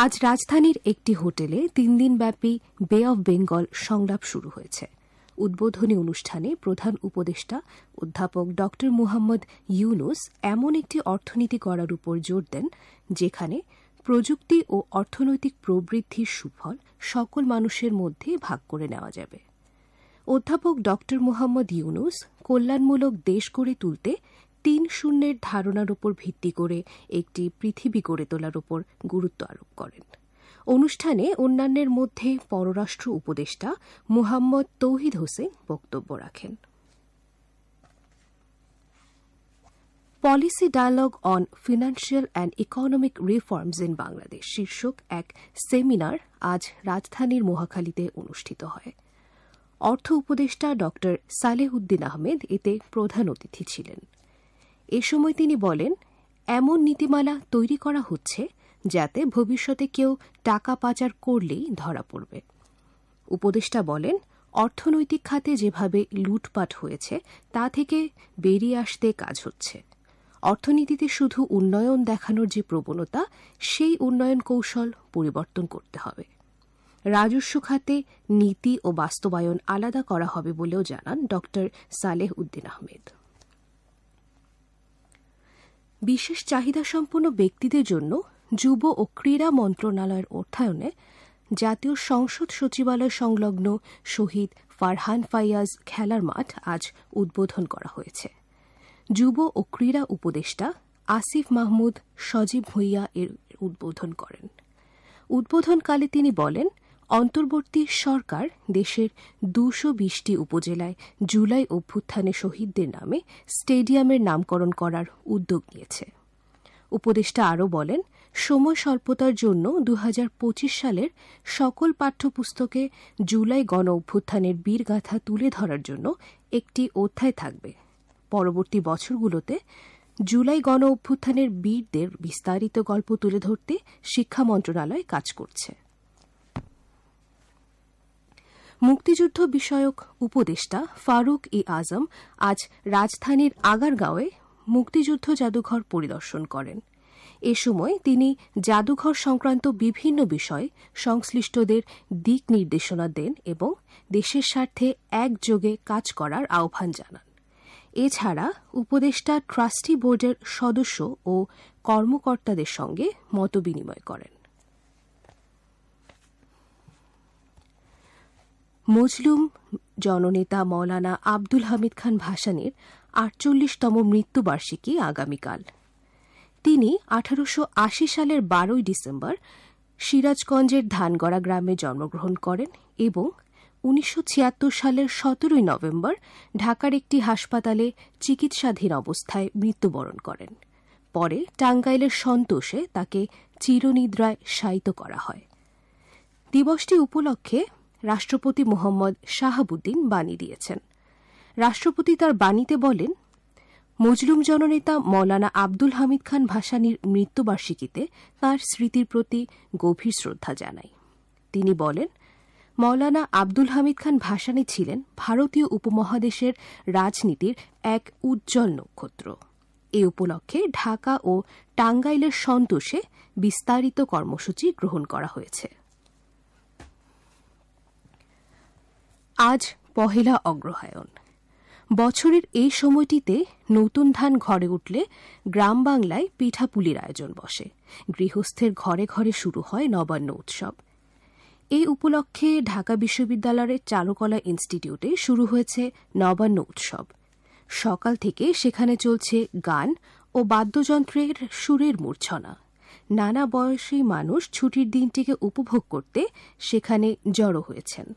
আজ রাজধানীর একটি হোটেলে 3 দিনব্যাপী বে অব বেঙ্গল সংলাপ শুরু হয়েছে। উদ্বোধনী অনুষ্ঠানে প্রধান উপদেষ্টা অধ্যাপক ড মুহাম্মদ ইউনুস এমন একটি অর্থনীতি গড়ার উপর জোর দেন যেখানে প্রযুক্তি ও অর্থনৈতিক প্রবৃদ্ধির সুফল সকল মানুষের মধ্যে ভাগ করে নেওয়া যাবে। অধ্যাপক ড মুহাম্মদ ইউনুস কল্যাণমূলক দেশ গড়ে তুলতে ৩-০ ধারণার উপর ভিত্তি করে একটি পৃথিবী গড়ে তোলার উপর গুরুত্ব আরোপ করেন। অনুষ্ঠানে অন্যান্যের মধ্যে পররাষ্ট্র উপদেষ্টা মুহাম্মদ তৌহিদ হোসেন বক্তব্য রাখেন। Policy dialogue on financial and economic reforms in Bangladesh শীর্ষক এক সেমিনার আজ রাজধানীর মহাখালীতে অনুষ্ঠিত হয়। অর্থ উপদেষ্টা ড সালেহউদ্দিন আহমেদ এতে প্রধান অতিথি ছিলেন। এ সময় তিনি বলেন, এমন নীতিমালা তৈরি করা হচ্ছে যাতে ভবিষ্যতে কেউ টাকা পাচার করলেই ধরা পড়বে। উপদেষ্টা বলেন, অর্থনৈতিক খাতে যেভাবে লুটপাট হয়েছে তা থেকে বেরিয়ে আসতে কাজ হচ্ছে। অর্থনীতিতে শুধু উন্নয়ন দেখানোর যে প্রবণতা, সেই উন্নয়ন কৌশল পরিবর্তন করতে হবে। রাজস্ব খাতে নীতি ও বাস্তবায়ন আলাদা করা হবে বলেও জানান ড সালেহউদ্দিন আহমেদ। বিশেষ চাহিদাসম্পন্ন ব্যক্তিদের জন্য যুব ও ক্রীড়া মন্ত্রণালয়ের অর্থায়নে জাতীয় সংসদ সচিবালয় সংলগ্ন শহীদ ফারহান ফাইয়াজ খেলার মাঠ আজ উদ্বোধন করা হয়েছে। যুব ও ক্রীড়া উপদেষ্টা আসিফ মাহমুদ সজীব ভুঁইয়া এর উদ্বোধন করেন। উদ্বোধনকালে তিনি বলেন, অন্তর্বর্তী সরকার দেশের ২২০টি উপজেলায় জুলাই অভ্যুত্থানে শহীদদের নামে স্টেডিয়ামের নামকরণ করার উদ্যোগ নিয়েছে। উপদেষ্টা আরও বলেন, সময় স্বল্পতার জন্য ২০২৫ সালের সকল পাঠ্যপুস্তকে জুলাই গণ অভ্যুত্থানের বীরগাথা তুলে ধরার জন্য একটি অধ্যায় থাকবে। পরবর্তী বছরগুলোতে জুলাই গণ অভ্যুত্থানের বীরদের বিস্তারিত গল্প তুলে ধরতে শিক্ষা মন্ত্রণালয় কাজ করছে। মুক্তিযুদ্ধ বিষয়ক উপদেষ্টা ফারুক আজম আজ রাজধানীর আগারগাঁওয়ে মুক্তিযুদ্ধ জাদুঘর পরিদর্শন করেন। এ সময় তিনি জাদুঘর সংক্রান্ত বিভিন্ন বিষয়ে সংশ্লিষ্টদের দিক নির্দেশনা দেন এবং দেশের স্বার্থে একযোগে কাজ করার আহ্বান জানান। এছাড়া উপদেষ্টা ট্রাস্টি বোর্ডের সদস্য ও কর্মকর্তাদের সঙ্গে মতবিনিময় করেন। মজলুম জননেতা মৌলানা আব্দুল হামিদ খান ভাসানীর ৪৮তম মৃত্যুবার্ষিকী আগামীকাল। তিনি ১৮৮০ সালের ১২ ডিসেম্বর সিরাজগঞ্জের ধানগড়া গ্রামে জন্মগ্রহণ করেন এবং ১৯৭৬ সালের ১৭ নভেম্বর ঢাকার একটি হাসপাতালে চিকিৎসাধীন অবস্থায় মৃত্যুবরণ করেন। পরে টাঙ্গাইলের সন্তোষে তাকে চিরনিদ্রায় শায়িত করা হয়। দিবসটি উপলক্ষে রাষ্ট্রপতি মোহাম্মদ শাহাবুদ্দিন বাণী দিয়েছেন। রাষ্ট্রপতি তার বাণীতে বলেন, মজলুম জননেতা মৌলানা আব্দুল হামিদ খান ভাসানীর মৃত্যুবার্ষিকীতে তাঁর স্মৃতির প্রতি গভীর শ্রদ্ধা জানাই। তিনি বলেন, মৌলানা আব্দুল হামিদ খান ভাসানী ছিলেন ভারতীয় উপমহাদেশের রাজনীতির এক উজ্জ্বল নক্ষত্র। এ উপলক্ষে ঢাকা ও টাঙ্গাইলের সন্তোষে বিস্তারিত কর্মসূচি গ্রহণ করা হয়েছে। আজ পহেলা অগ্রহায়ণ। বছরের এই সময়টিতে নতুন ধান ঘরে উঠলে গ্রাম বাংলায় পিঠাপুলির আয়োজন বসে। গৃহস্থের ঘরে ঘরে শুরু হয় নবান্ন উৎসব। এই উপলক্ষে ঢাকা বিশ্ববিদ্যালয়ের চারুকলা ইনস্টিটিউটে শুরু হয়েছে নবান্ন উৎসব। সকাল থেকে সেখানে চলছে গান ও বাদ্যযন্ত্রের সুরের মূর্ছনা। নানা বয়সী মানুষ ছুটির দিনটিকে উপভোগ করতে সেখানে জড়ো হয়েছেন।